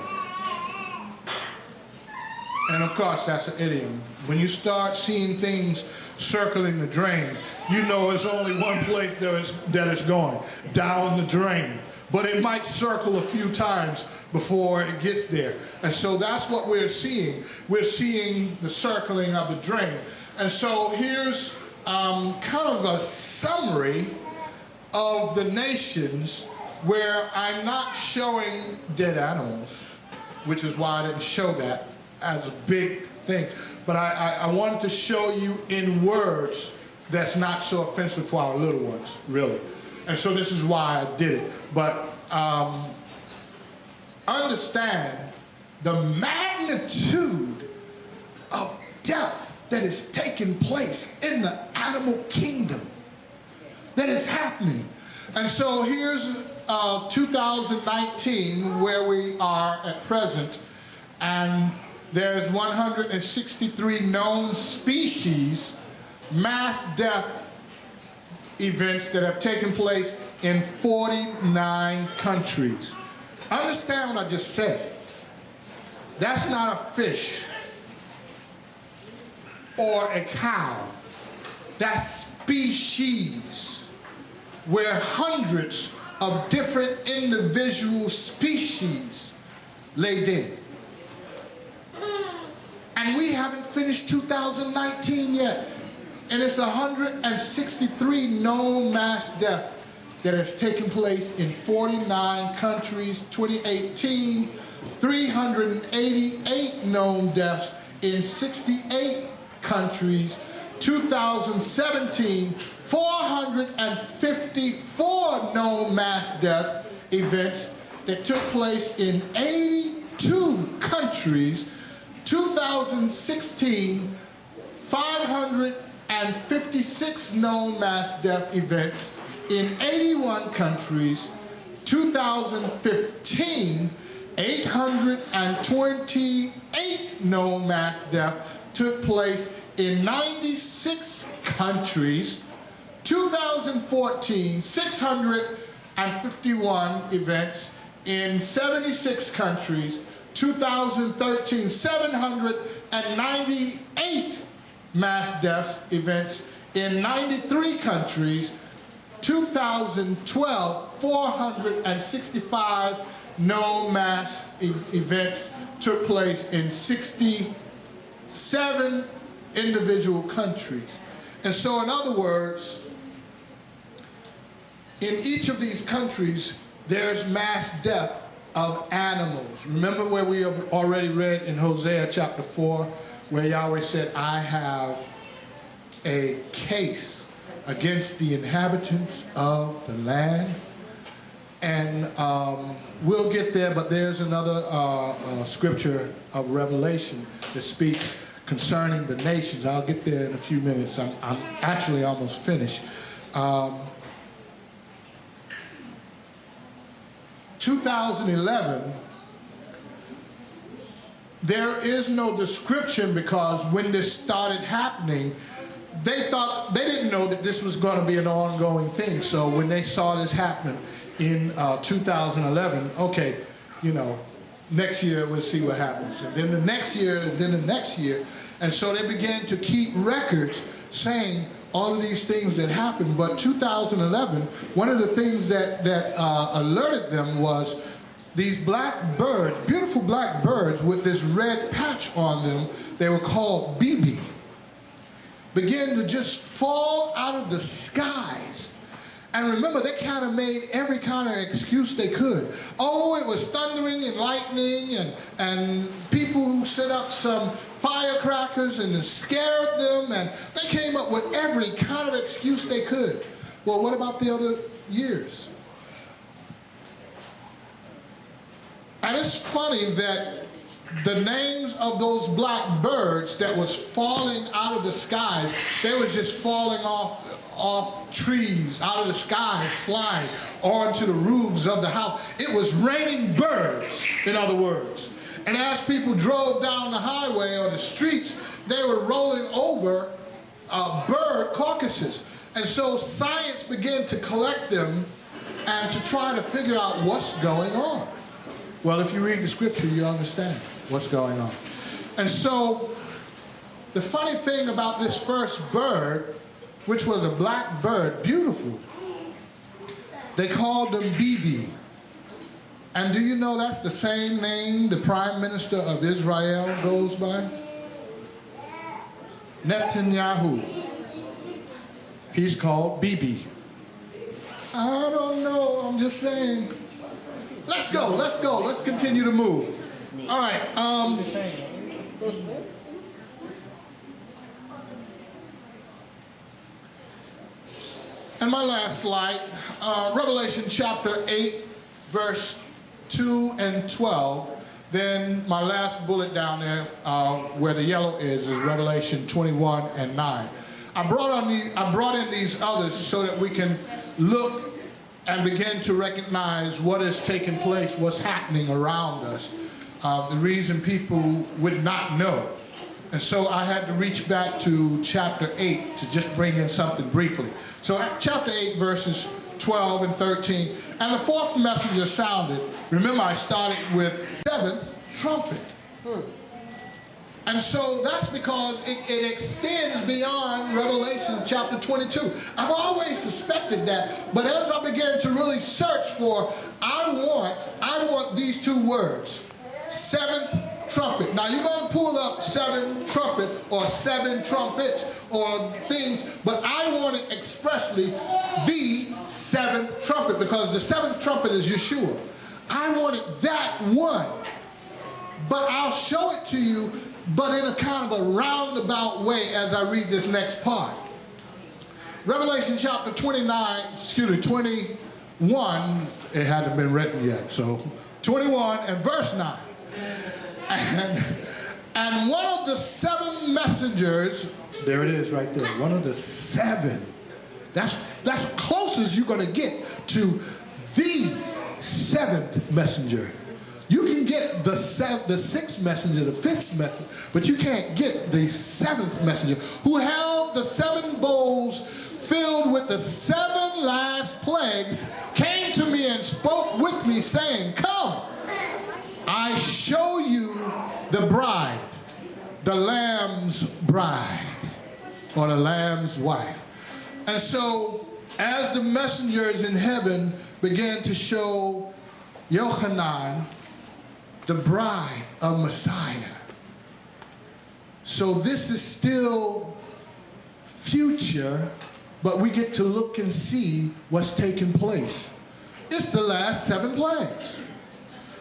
And of course, that's an idiom. When you start seeing things circling the drain, you know it's only one place that it's going, down the drain. But it might circle a few times before it gets there. And so that's what we're seeing. We're seeing the circling of the drain. And so here's kind of a summary of the nations where I'm not showing dead animals, which is why I didn't show that as a big thing. But I wanted to show you in words that's not so offensive for our little ones, really. And so this is why I did it. But understand the magnitude of death that is taking place in the animal kingdom that is happening. And so here's 2019, where we are at present, and there's 163 known species mass death events that have taken place in 49 countries. Understand what I just said. That's not a fish or a cow. That's species, where hundreds of different individual species lay dead. And we haven't finished 2019 yet. And it's 163 known mass deaths that has taken place in 49 countries. 2018, 388 known deaths in 68 countries. 2017, 454 known mass death events that took place in 82 countries. 2016, 556 known mass death events in 81 countries. 2015, 828 known mass death took place in 96 countries. 2014, 651 events in 76 countries. 2013, 798 mass death events in 93 countries. 2012, 465 known mass events took place in 67 individual countries. And so in other words, in each of these countries, there's mass death of animals. Remember where we have already read in Hosea chapter 4, where Yahweh said, I have a case against the inhabitants of the land. And we'll get there, but there's another scripture of Revelation that speaks concerning the nations. I'll get there in a few minutes. I'm actually almost finished. 2011, there is no description, because when this started happening, they didn't know that this was going to be an ongoing thing. So when they saw this happening in 2011, okay, you know, next year we'll see what happens. And then the next year, and then the next year. And so they began to keep records saying all of these things that happened. But 2011, one of the things that alerted them was these black birds, beautiful black birds with this red patch on them, they were called BB, began to just fall out of the skies. And remember, they kind of made every kind of excuse they could. Oh, it was thundering and lightning, and people who set up some firecrackers and scared them, and they came up with every kind of excuse they could. Well, what about the other years? And it's funny that the names of those black birds that was falling out of the skies, they were just falling off trees, out of the skies, flying onto the roofs of the house. It was raining birds, in other words. And as people drove down the highway or the streets, they were rolling over bird carcasses. And so science began to collect them and to try to figure out what's going on. Well, if you read the scripture, you understand what's going on. And so the funny thing about this first bird, which was a black bird, beautiful, they called them BB. And do you know that's the same name the Prime Minister of Israel goes by? Netanyahu. He's called BB. I don't know, I'm just saying. Let's go, let's continue to move. All right, and my last slide, Revelation chapter 8, verse 2 and 12. Then my last bullet down there, where the yellow is Revelation 21 and 9. I brought in these others so that we can look and begin to recognize what is taking place, what's happening around us. The reason people would not know. And so I had to reach back to chapter 8 to just bring in something briefly. So chapter 8, verses 12 and 13. And the fourth messenger sounded. Remember, I started with seventh trumpet. And so that's because it extends beyond Revelation chapter 22. I've always suspected that, but as I began to really search for, I want these two words, seventh trumpet. Now you're going to pull up seven trumpet or seven trumpets or things, but I want it expressly the seventh trumpet, because the seventh trumpet is Yahshuah. I wanted that one, but I'll show it to you, but in a kind of a roundabout way as I read this next part. Revelation chapter 21, it hasn't been written yet, so 21 and verse 9. And one of the seven messengers, there it is right there, one of the seven, that's close as you're going to get to the seventh messenger. You can get the sixth messenger, the fifth messenger, but you can't get the seventh messenger, who held the seven bowls filled with the seven last plagues, came to me and spoke with me, saying, "Come, I show you the bride, the Lamb's bride, or the Lamb's wife." And so, as the messengers in heaven began to show Yochanan the bride of Messiah, So this is still future, but we get to look and see what's taking place. It's the last 7 plagues.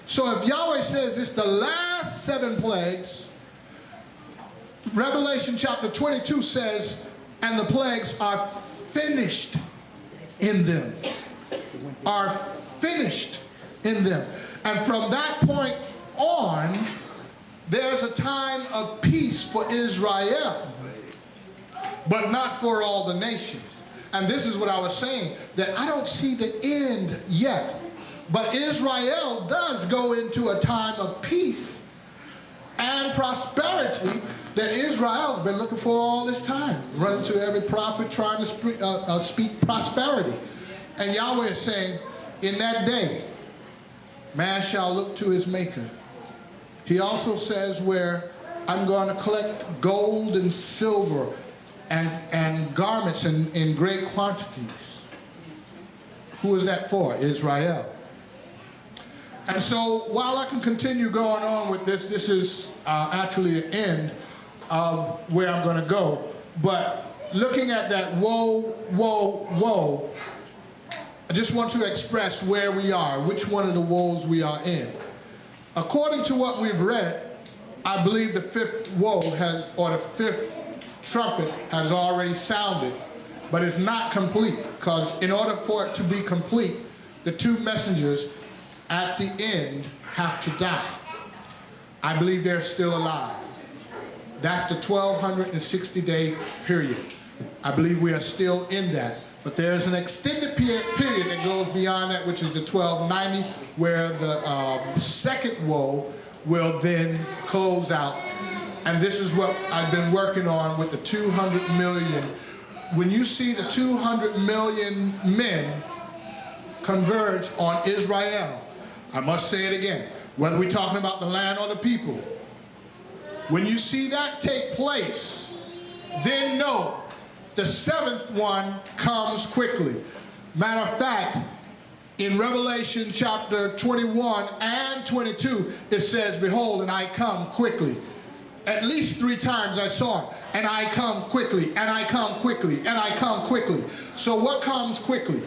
So if Yahweh says it's the last 7 plagues, Revelation chapter 22 says, and the plagues are finished in them. Are finished in them. And from that point on, there's a time of peace for Israel, but not for all the nations. And this is what I was saying, that I don't see the end yet. But Israel does go into a time of peace and prosperity that Israel has been looking for all this time. Running to every prophet trying to speak prosperity. And Yahweh is saying, in that day, man shall look to his maker. He also says where I'm going to collect gold and silver and garments in great quantities. Who is that for? Israel. And so while I can continue going on with this, this is actually the end of where I'm going to go. But looking at that woe, woe, woe, I just want to express where we are, which one of the woes we are in. According to what we've read, I believe the 5th woe has, or the 5th trumpet has already sounded, but it's not complete, because in order for it to be complete, the 2 messengers at the end have to die. I believe they're still alive. That's the 1260-day period. I believe we are still in that. But there's an extended period that goes beyond that, which is the 1290, where the 2nd woe will then close out. And this is what I've been working on with the 200 million. When you see the 200 million men converge on Israel, I must say it again, whether we're talking about the land or the people, when you see that take place, then know the 7th one comes quickly. Matter of fact, in Revelation chapter 21 and 22, it says, behold, and I come quickly. At least 3 times I saw it. And I come quickly, and I come quickly, and I come quickly. So what comes quickly?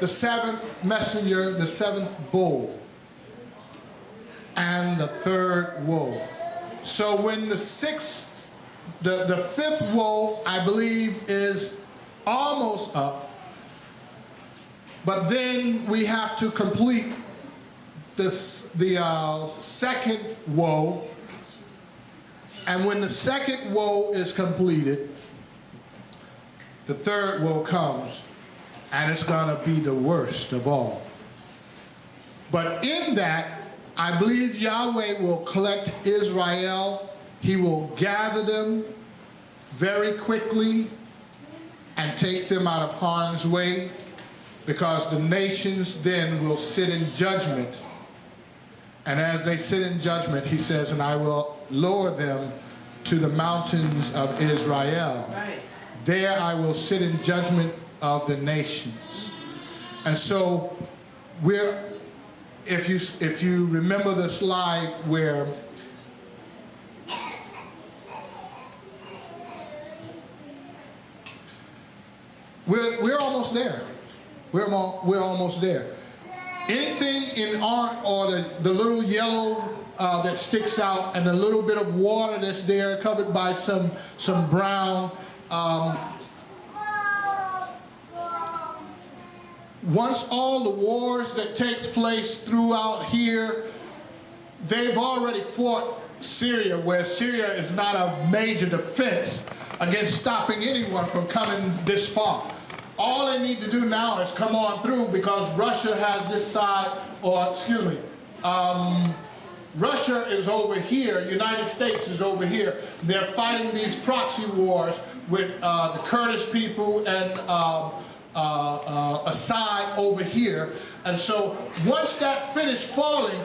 The 7th messenger, the 7th bowl, and the 3rd woe. So when the 6th, the 5th woe, I believe, is almost up, but then we have to complete the 2nd woe, and when the 2nd woe is completed, the 3rd woe comes, and it's going to be the worst of all. But in that, I believe Yahweh will collect Israel. He will gather them very quickly and take them out of harm's way, because the nations then will sit in judgment. And as they sit in judgment, he says, and I will lower them to the mountains of Israel. Right. There I will sit in judgment of the nations. And so if you remember the slide where we're almost there. We're almost there. Anything in art, or the little yellow that sticks out, and the little bit of water that's there covered by some brown, once all the wars that takes place throughout here, they've already fought Syria, where Syria is not a major defense against stopping anyone from coming this far. All they need to do now is come on through, because Russia has this side, or excuse me, Russia is over here, United States is over here. They're fighting these proxy wars with the Kurdish people and Assad over here. And so once that finished falling,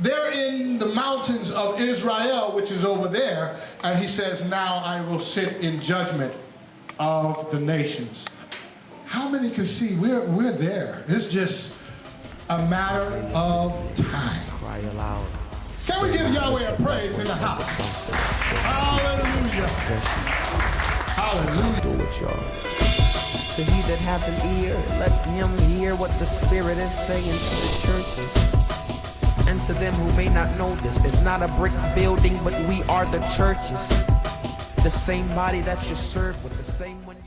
they're in the mountains of Israel, which is over there, and he says, now I will sit in judgment of the nations. How many can see we're there? It's just a matter of time. Cry aloud. Can we give Yahweh a praise in the house? Hallelujah. Hallelujah. Do it, y'all. To he that hath an ear, let him hear what the Spirit is saying to the churches. And to them who may not know this, it's not a brick building, but we are the churches. The same body that you serve with, the same one.